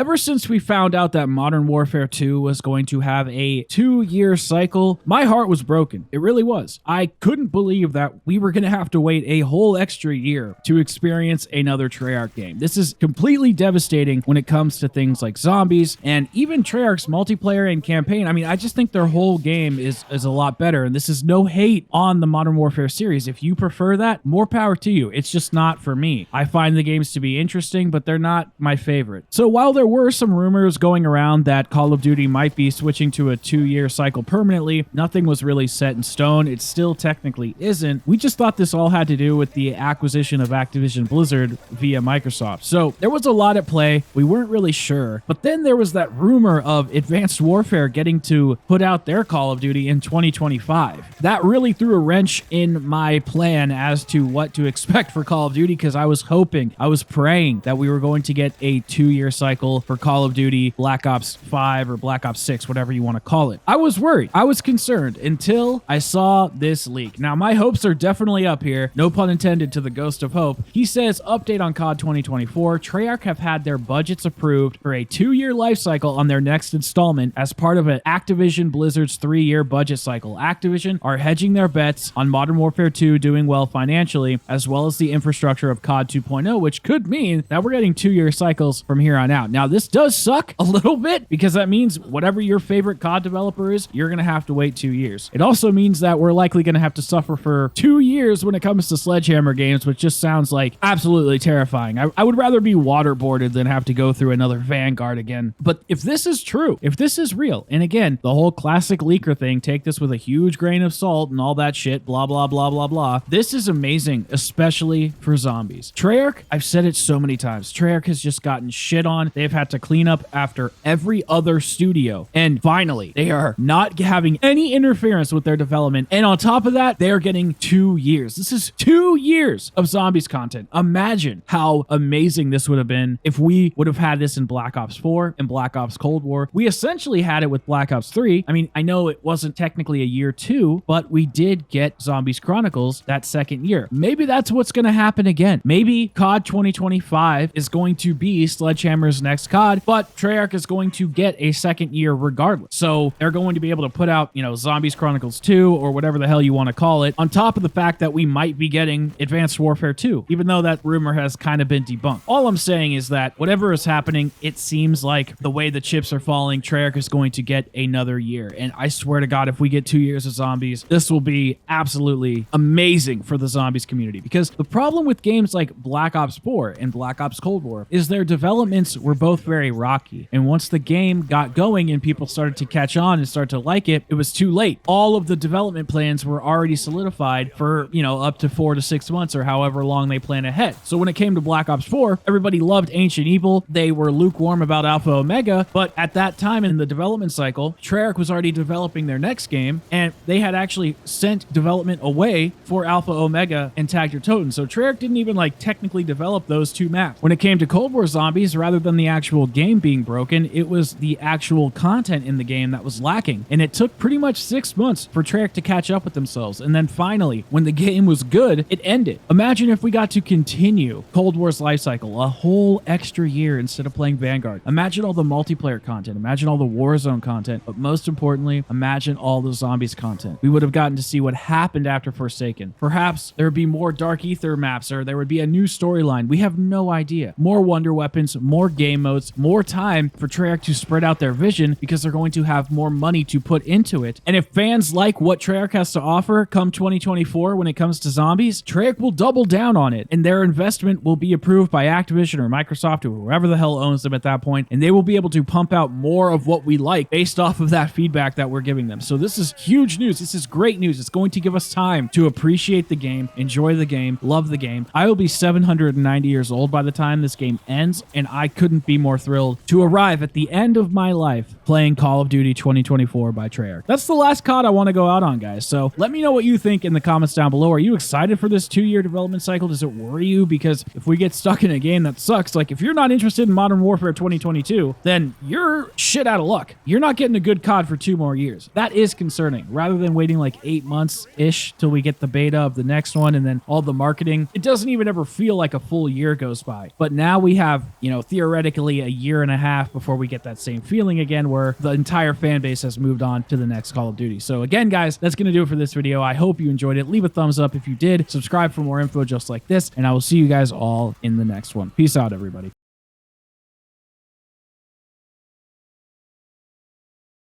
Ever since we found out that Modern Warfare 2 was going to have a 2-year cycle, my heart was broken. It really was. I couldn't believe that we were going to have to wait a whole extra year to experience another Treyarch game. This is completely devastating when it comes to things like zombies and even Treyarch's multiplayer and campaign. I mean, I just think their whole game is a lot better, and this is no hate on the Modern Warfare series. If you prefer that, more power to you. It's just not for me. I find the games to be interesting, but they're not my favorite. So while there were some rumors going around that Call of Duty might be switching to a 2-year cycle permanently, nothing was really set in stone. It still technically isn't. We just thought this all had to do with the acquisition of Activision Blizzard via Microsoft. So there was a lot at play. We weren't really sure. But then there was that rumor of Advanced Warfare getting to put out their Call of Duty in 2025. That really threw a wrench in my plan as to what to expect for Call of Duty, because I was hoping, I was praying that we were going to get a 2-year cycle for Call of Duty Black Ops 5 or Black Ops 6, whatever you want to call it. I was worried. I was concerned until I saw this leak. Now, my hopes are definitely up here. No pun intended to the Ghost of Hope. He says, update on COD 2024. Treyarch have had their budgets approved for a 2-year life cycle on their next installment as part of an Activision Blizzard's 3-year budget cycle. Activision are hedging their bets on Modern Warfare 2 doing well financially, as well as the infrastructure of COD 2.0, which could mean that we're getting 2-year cycles from here on out. Now, this does suck a little bit because that means whatever your favorite COD developer is, you're going to have to wait 2 years. It also means that we're likely going to have to suffer for 2 years when it comes to Sledgehammer games, which just sounds like absolutely terrifying. I would rather be waterboarded than have to go through another Vanguard again. But if this is true, if this is real, and again, the whole classic leaker thing, take this with a huge grain of salt and all that shit, blah, blah, blah, blah, blah. This is amazing, especially for zombies. Treyarch, I've said it so many times, Treyarch has just gotten shit on. They've had to clean up after every other studio. And finally, they are not having any interference with their development. And on top of that, they are getting 2 years. This is 2 years of zombies content. Imagine how amazing this would have been if we would have had this in Black Ops 4 and Black Ops Cold War. We essentially had it with Black Ops 3. I mean, I know it wasn't technically a year 2, but we did get Zombies Chronicles that second year. Maybe that's what's going to happen again. Maybe COD 2025 is going to be Sledgehammer's next COD, but Treyarch is going to get a second year regardless. So they're going to be able to put out, Zombies Chronicles 2 or whatever the hell you want to call it, on top of the fact that we might be getting Advanced Warfare 2, even though that rumor has kind of been debunked. All I'm saying is that whatever is happening, it seems like the way the chips are falling, Treyarch is going to get another year. And I swear to God, if we get 2 years of zombies, this will be absolutely amazing for the zombies community. Because the problem with games like Black Ops 4 and Black Ops Cold War is their developments were both very rocky. And once the game got going and people started to catch on and start to like it, it was too late. All of the development plans were already solidified for, up to 4 to 6 months or however long they plan ahead. So when it came to Black Ops 4, everybody loved Ancient Evil. They were lukewarm about Alpha Omega, but at that time in the development cycle, Treyarch was already developing their next game, and they had actually sent development away for Alpha Omega and Tag Your Totem. So Treyarch didn't even technically develop those two maps. When it came to Cold War Zombies, rather than the actual game being broken, it was the actual content in the game that was lacking. And it took pretty much 6 months for Treyarch to catch up with themselves. And then finally, when the game was good, it ended. Imagine if we got to continue Cold War's life cycle a whole extra year instead of playing Vanguard. Imagine all the multiplayer content. Imagine all the Warzone content. But most importantly, imagine all the zombies content. We would have gotten to see what happened after Forsaken. Perhaps there would be more Dark Ether maps, or there would be a new storyline. We have no idea. More wonder weapons, more game modes, more time for Treyarch to spread out their vision because they're going to have more money to put into it. And if fans like what Treyarch has to offer come 2024 when it comes to zombies, Treyarch will double down on it, and their investment will be approved by Activision or Microsoft or whoever the hell owns them at that point, and they will be able to pump out more of what we like based off of that feedback that we're giving them. So this is huge news. This is great news. It's going to give us time to appreciate the game, enjoy the game, love the game. I will be 790 years old by the time this game ends, and I couldn't be more thrilled to arrive at the end of my life playing Call of Duty 2024 by Treyarch. That's the last COD I want to go out on, guys. So let me know what you think in the comments down below. Are you excited for this 2-year development cycle? Does it worry you? Because if we get stuck in a game that sucks, if you're not interested in Modern Warfare 2022, then you're shit out of luck. You're not getting a good COD for 2 more years. That is concerning. Rather than waiting 8 months-ish till we get the beta of the next one and then all the marketing, it doesn't even ever feel like a full year goes by. But now we have, theoretically probably a year and a half before we get that same feeling again where the entire fan base has moved on to the next Call of Duty. So again, guys, that's going to do it for this video. I hope you enjoyed it. Leave a thumbs up if you did. Subscribe for more info just like this, and I will see you guys all in the next one. Peace out, everybody.